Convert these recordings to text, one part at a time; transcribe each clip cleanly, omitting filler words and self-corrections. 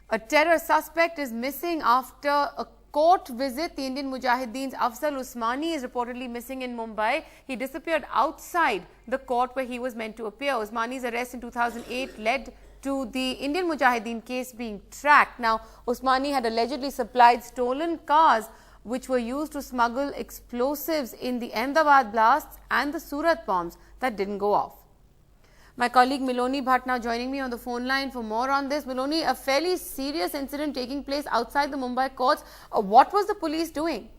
A terror suspect is missing after a court visit. The Indian Mujahideen's Afzal Usmani is reportedly missing in Mumbai. He disappeared outside the court where he was meant to appear. Usmani's arrest in 2008 led to the Indian Mujahideen case being tracked. Now, Usmani had allegedly supplied stolen cars which were used to smuggle explosives in the Ahmedabad blasts and the Surat bombs that didn't go off. My colleague Miloni Bhatt now joining me on the phone line for more on this. Miloni, a fairly serious incident taking place outside the Mumbai courts. What was the police doing?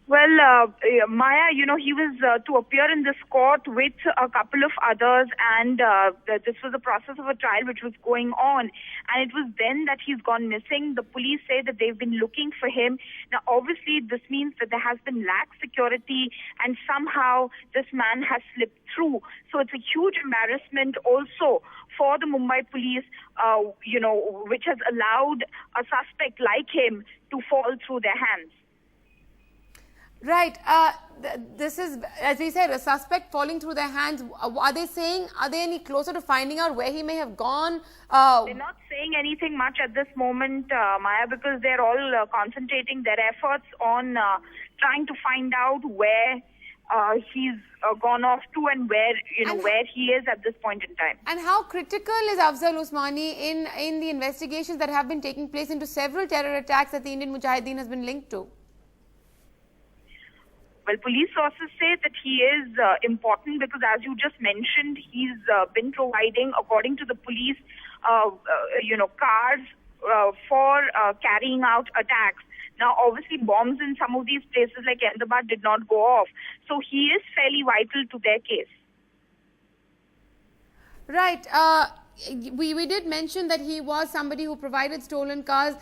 Well, Maya, he was to appear in this court with a couple of others, and this was the process of a trial which was going on. And it was then that he's gone missing. The police say that they've been looking for him. Now, obviously, this means that there has been lax security, and somehow this man has slipped through. So it's a huge embarrassment also for the Mumbai police, which has allowed a suspect like him to fall through their hands. Right. This is, as we said, a suspect falling through their hands. Are they any closer to finding out where he may have gone? They're not saying anything much at this moment, Maya, because they're all concentrating their efforts on trying to find out where he's gone off to and where he is at this point in time. And how critical is Afzal Usmani in the investigations that have been taking place into several terror attacks that the Indian Mujahideen has been linked to? Well, police sources say that he is important because, as you just mentioned, he's been providing, according to the police, cars for carrying out attacks. Now, obviously, bombs in some of these places like Ahmedabad did not go off. So he is fairly vital to their case. Right. We did mention that he was somebody who provided stolen cars.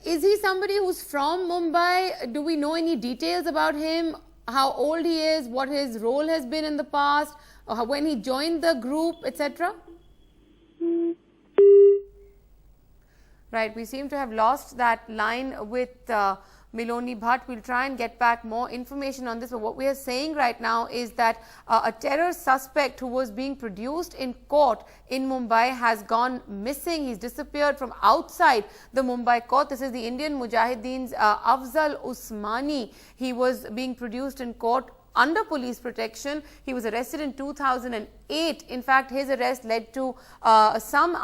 Is he somebody who's from Mumbai? Do we know any details about him? How old he is, what his role has been in the past, when he joined the group, etc.? Right, we seem to have lost that line with Miloni Bhatt. We'll try and get back more information on this. But what we are saying right now is that a terror suspect who was being produced in court in Mumbai has gone missing. He's disappeared from outside the Mumbai court. This is the Indian Mujahideen's Afzal Usmani. He was being produced in court under police protection. He was arrested in 2008. In fact, his arrest led to some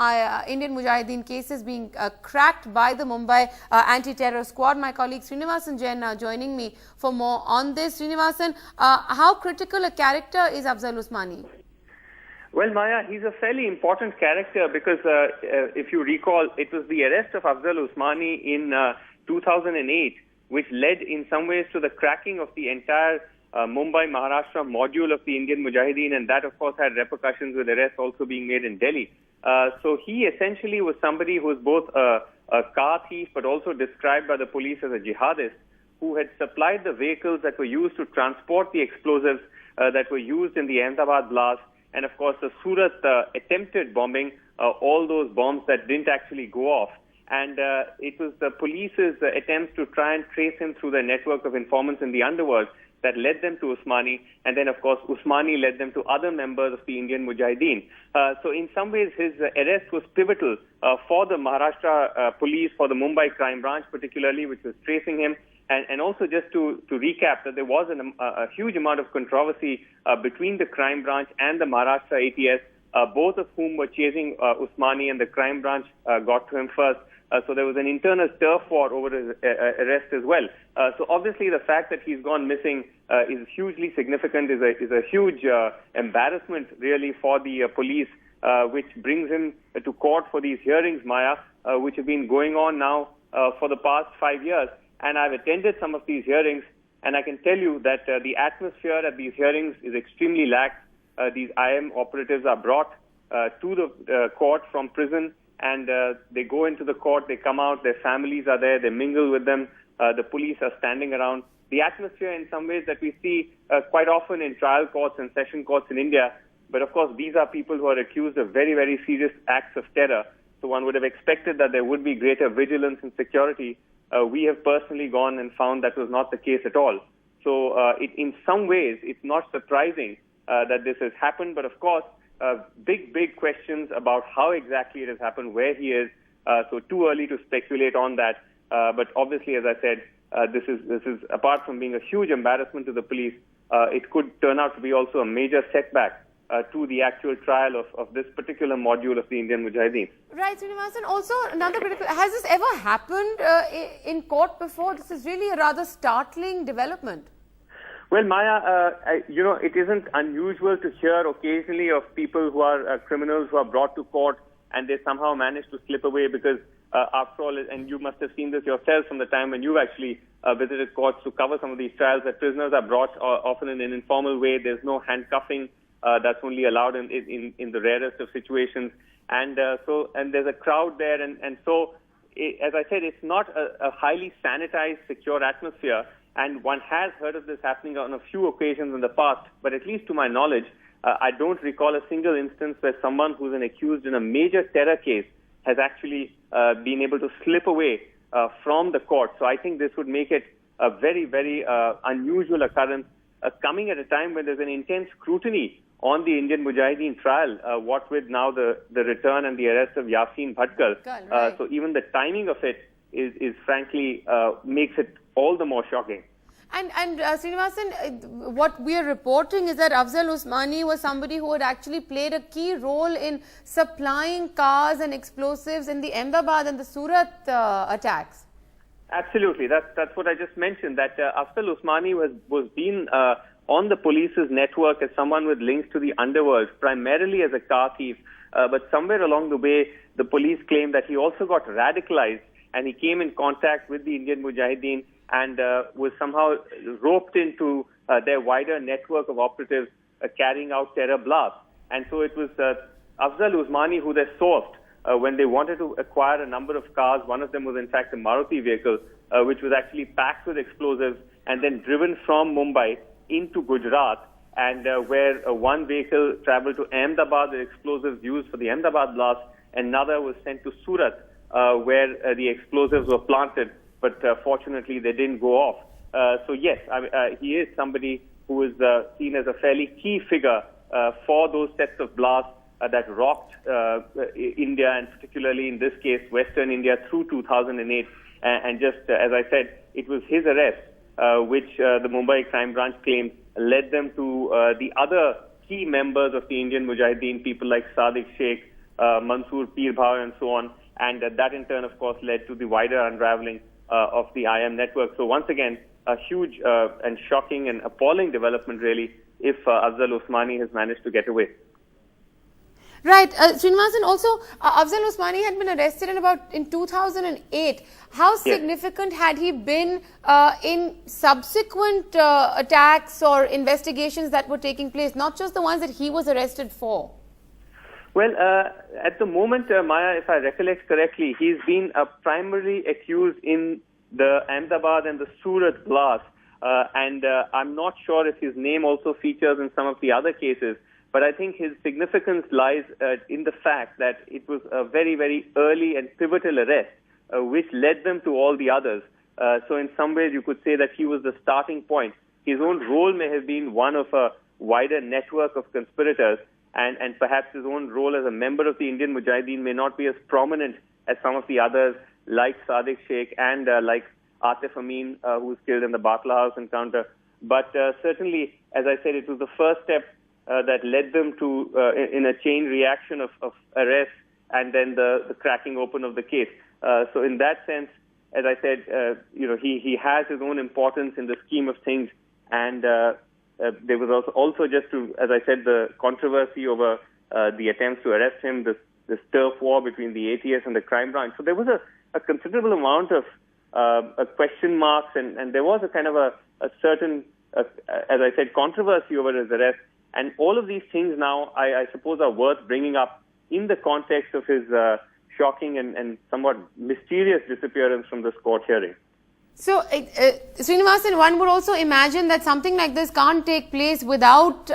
Indian Mujahideen cases being cracked by the Mumbai anti-terror squad. My colleague Srinivasan Jain now joining me for more on this. Srinivasan, how critical a character is Afzal Usmani? Well, Maya, he's a fairly important character because if you recall, it was the arrest of Afzal Usmani in 2008 which led in some ways to the cracking of the entire Mumbai, Maharashtra module of the Indian Mujahideen, and that, of course, had repercussions with arrests also being made in Delhi. So he essentially was somebody who was both a car thief but also described by the police as a jihadist who had supplied the vehicles that were used to transport the explosives that were used in the Ahmedabad blast and, of course, the Surat attempted bombing, all those bombs that didn't actually go off. And it was the police's attempts to try and trace him through the network of informants in the underworld that led them to Usmani, and then, of course, Usmani led them to other members of the Indian Mujahideen. So in some ways, his arrest was pivotal for the Maharashtra police, for the Mumbai crime branch particularly, which was tracing him. And also just to recap, that there was a huge amount of controversy between the crime branch and the Maharashtra ATS, both of whom were chasing Usmani, and the crime branch got to him first. So there was an internal turf war over his arrest as well. So obviously the fact that he's gone missing is hugely significant, is a huge embarrassment really for the police, which brings him to court for these hearings, Maya, which have been going on now for the past 5 years. And I've attended some of these hearings, and I can tell you that the atmosphere at these hearings is extremely lax. These IM operatives are brought to the court from prison, and they go into the court, they come out, their families are there, they mingle with them, the police are standing around. The atmosphere in some ways that we see quite often in trial courts and session courts in India, but of course these are people who are accused of very, very serious acts of terror. So one would have expected that there would be greater vigilance and security. We have personally gone and found that was not the case at all. So in some ways it's not surprising that this has happened, but of course big questions about how exactly it has happened, where he is. So too early to speculate on that. But obviously, as I said, this is apart from being a huge embarrassment to the police, it could turn out to be also a major setback to the actual trial of this particular module of the Indian Mujahideen. Right, Srinivasan. Also, another critical, has this ever happened in court before? This is really a rather startling development. Well, Maya, it isn't unusual to hear occasionally of people who are criminals who are brought to court and they somehow manage to slip away because, after all, and you must have seen this yourself from the time when you've actually visited courts to cover some of these trials, that prisoners are brought often in an informal way. There's no handcuffing. That's only allowed in the rarest of situations. And there's a crowd there. And so, as I said, it's not a highly sanitized, secure atmosphere. And one has heard of this happening on a few occasions in the past. But at least to my knowledge, I don't recall a single instance where someone who's an accused in a major terror case has actually been able to slip away from the court. So I think this would make it a very, very unusual occurrence coming at a time when there's an intense scrutiny on the Indian Mujahideen trial, what with now the return and the arrest of Yasin Bhatkar. Right. So even the timing of it is frankly makes it all the more shocking. And Srinivasan, what we are reporting is that Afzal Usmani was somebody who had actually played a key role in supplying cars and explosives in the Ahmedabad and the Surat attacks. Absolutely, that's what I just mentioned. That Afzal Usmani was being on the police's network as someone with links to the underworld, primarily as a car thief. But somewhere along the way, the police claim that he also got radicalized and he came in contact with the Indian Mujahideen and was somehow roped into their wider network of operatives carrying out terror blasts. And so it was Afzal Usmani who they sourced when they wanted to acquire a number of cars. One of them was in fact a Maruti vehicle, which was actually packed with explosives and then driven from Mumbai into Gujarat, and where one vehicle traveled to Ahmedabad with explosives used for the Ahmedabad blast, another was sent to Surat, where the explosives were planted, but fortunately they didn't go off. So yes, he is somebody who is seen as a fairly key figure for those sets of blasts that rocked India, and particularly in this case Western India, through 2008. And just as I said, it was his arrest which the Mumbai crime branch claimed led them to the other key members of the Indian Mujahideen, people like Sadiq Sheikh, Mansoor Pir Bhai and so on. And that in turn, of course, led to the wider unraveling of the IM network. So once again, a huge and shocking and appalling development, really, if Afzal Usmani has managed to get away. Right. Srinivasan, also, Afzal Usmani had been arrested in 2008. How significant had he been in subsequent attacks or investigations that were taking place, not just the ones that he was arrested for? Well, at the moment, Maya, if I recollect correctly, he's been primarily accused in the Ahmedabad and the Surat blast. And I'm not sure if his name also features in some of the other cases. But I think his significance lies in the fact that it was a very, very early and pivotal arrest, which led them to all the others. So in some ways, you could say that he was the starting point. His own role may have been one of a wider network of conspirators, and perhaps his own role as a member of the Indian Mujahideen may not be as prominent as some of the others, like Sadiq Sheikh and like Atif Amin, who was killed in the Batla House encounter. But certainly, as I said, it was the first step that led them to, in a chain reaction of arrests and then the cracking open of the case. So in that sense, as I said, he has his own importance in the scheme of things. And there was also just to, as I said, the controversy over the attempts to arrest him, this turf war between the ATS and the crime branch. So there was a considerable amount of question marks, and there was a kind of a certain, as I said, controversy over his arrest. And all of these things now, I suppose, are worth bringing up in the context of his shocking and somewhat mysterious disappearance from this court hearing. So, Srinivasan, one would also imagine that something like this can't take place without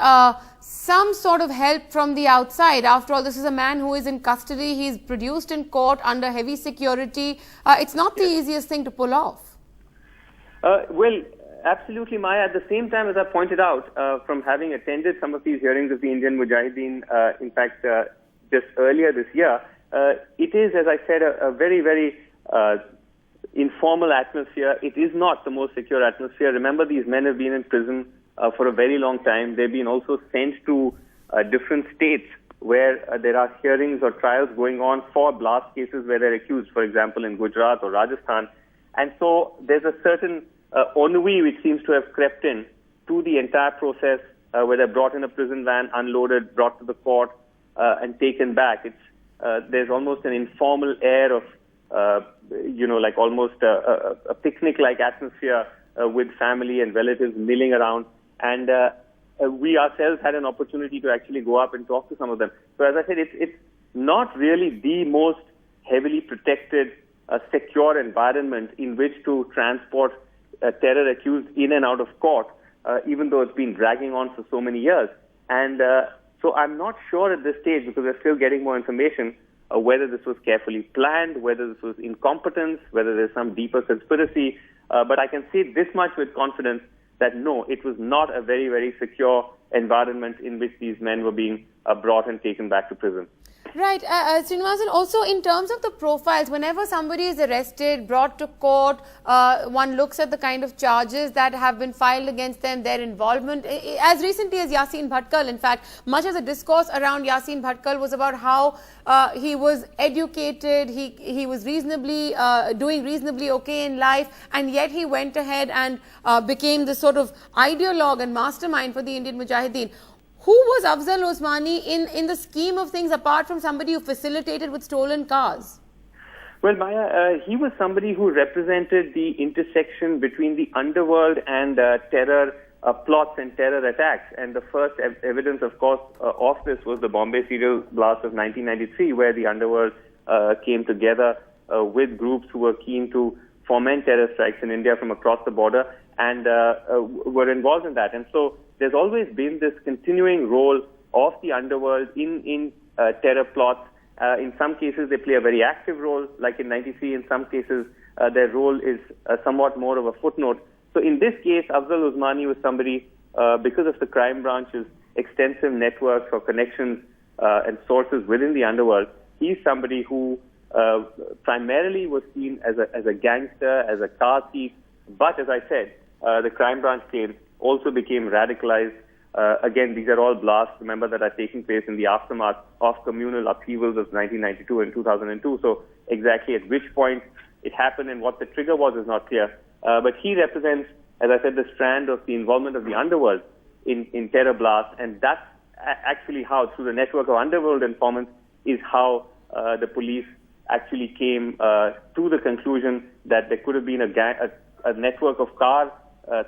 some sort of help from the outside. After all, this is a man who is in custody. He's produced in court under heavy security. It's not the easiest thing to pull off. Well, Absolutely, Maya. At the same time, as I pointed out, from having attended some of these hearings of the Indian Mujahideen, in fact, just earlier this year, it is, as I said, a very, very informal atmosphere. It is not the most secure atmosphere. Remember, these men have been in prison for a very long time. They've been also sent to different states where there are hearings or trials going on for blast cases where they're accused, for example, in Gujarat or Rajasthan. And so there's a certain ennui which seems to have crept in to the entire process, where they're brought in a prison van, unloaded, brought to the court, and taken back. There's almost an informal air of, like almost a picnic-like atmosphere with family and relatives milling around. And we ourselves had an opportunity to actually go up and talk to some of them. So as I said, it's not really the most heavily protected, secure environment in which to transport terror accused in and out of court, even though it's been dragging on for so many years. And so I'm not sure at this stage, because we're still getting more information, whether this was carefully planned, whether this was incompetence, whether there's some deeper conspiracy. But I can say this much with confidence, that no, it was not a very, very secure environment in which these men were being brought and taken back to prison. Right. Srinivasan, also in terms of the profiles, whenever somebody is arrested, brought to court, one looks at the kind of charges that have been filed against them, their involvement. As recently as Yassin Bhatkal, in fact, much of the discourse around Yassin Bhatkal was about how he was educated, he was reasonably, doing reasonably okay in life, and yet he went ahead and became the sort of ideologue and mastermind for the Indian Mujahideen. Who was Afzal Usmani in the scheme of things, apart from somebody who facilitated with stolen cars? Well, Maya, he was somebody who represented the intersection between the underworld and terror plots and terror attacks. And the first evidence, of course, of this was the Bombay serial blast of 1993, where the underworld came together with groups who were keen to foment terror strikes in India from across the border, and were involved in that. And so there's always been this continuing role of the underworld in terror plots. In some cases, they play a very active role, like in 93. In some cases, their role is somewhat more of a footnote. So in this case, Afzal Usmani was somebody, because of the crime branch's extensive networks or connections and sources within the underworld, he's somebody who primarily was seen as a gangster, as a car thief. But as I said, the crime branch claims also became radicalized. Again, these are all blasts, remember, that are taking place in the aftermath of communal upheavals of 1992 and 2002. So exactly at which point it happened and what the trigger was is not clear. But he represents, as I said, the strand of the involvement of the underworld in terror blasts. And that's actually how, through the network of underworld informants, is how the police actually came to the conclusion that there could have been a network of car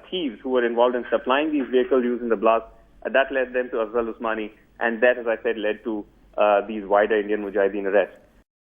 thieves who were involved in supplying these vehicles used in the blast. That led them to Afzal Usmani, and that, as I said, led to these wider Indian Mujahideen arrests.